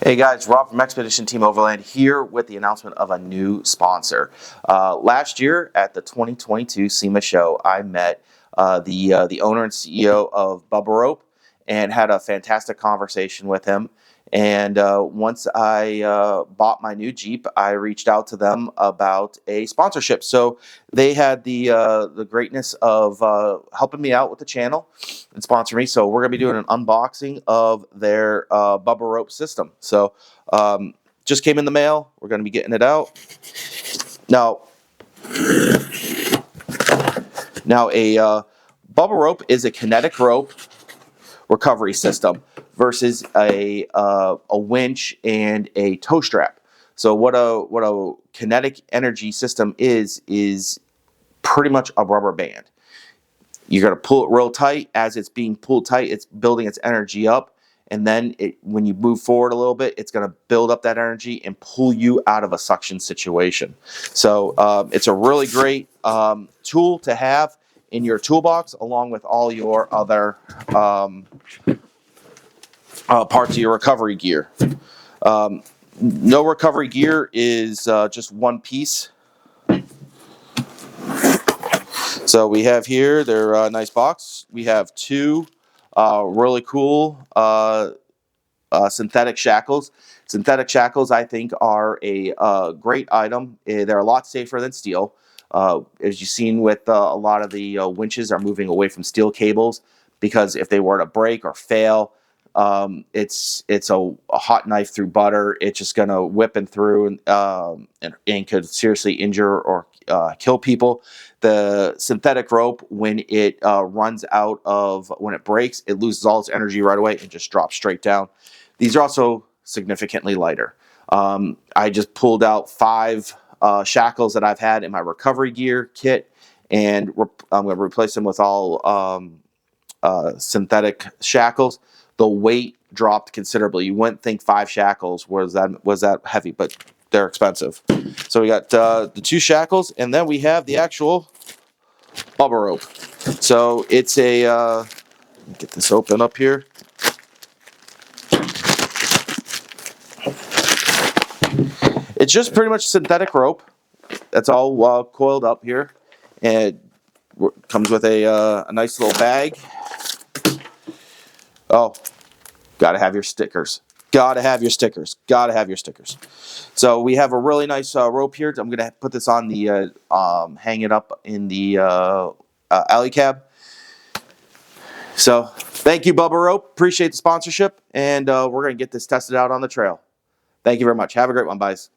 Hey guys, Rob from Expedition Team Overland here with the announcement of a new sponsor. Last year at the 2022 SEMA show, I met the owner and CEO of Bubba Rope and had a fantastic conversation with him. And once I bought my new Jeep, I reached out to them about a sponsorship. So they had the greatness of helping me out with the channel and sponsor me. So we're going to be doing an unboxing of their Bubba Rope system. So just came in the mail. We're going to be getting it out. Now a Bubba Rope is a kinetic rope recovery system versus a winch and a tow strap. So what a kinetic energy system is pretty much a rubber band. You're going to pull it real tight. As it's being pulled tight, it's building its energy up. And then when you move forward a little bit, it's going to build up that energy and pull you out of a suction situation. So it's a really great tool to have in your toolbox, along with all your other parts of your recovery gear. No recovery gear is just one piece. So we have here their nice box. We have two really cool synthetic shackles. Synthetic shackles, I think, are a great item. They're a lot safer than steel. As you've seen with a lot of the winches are moving away from steel cables because if they were to break or fail, it's a hot knife through butter. It's just going to whip and through and could seriously injure or kill people. The synthetic rope, when it runs out of, when it breaks, it loses all its energy right away and just drops straight down. These are also significantly lighter. I just pulled out 5 shackles that I've had in my recovery gear kit, and I'm going to replace them with all synthetic shackles. The weight dropped considerably. You wouldn't think 5 shackles was that heavy, but they're expensive. So we got the 2 shackles, and then we have the actual Bubba Rope. So it's a get this open up here. It's just pretty much synthetic rope. That's all coiled up here, and it comes with a nice little bag. Oh, gotta have your stickers. Gotta have your stickers. Gotta have your stickers. So we have a really nice rope here. I'm gonna put this on the hang it up in the alley cab. So thank you, Bubba Rope. Appreciate the sponsorship, and we're gonna get this tested out on the trail. Thank you very much. Have a great one, guys.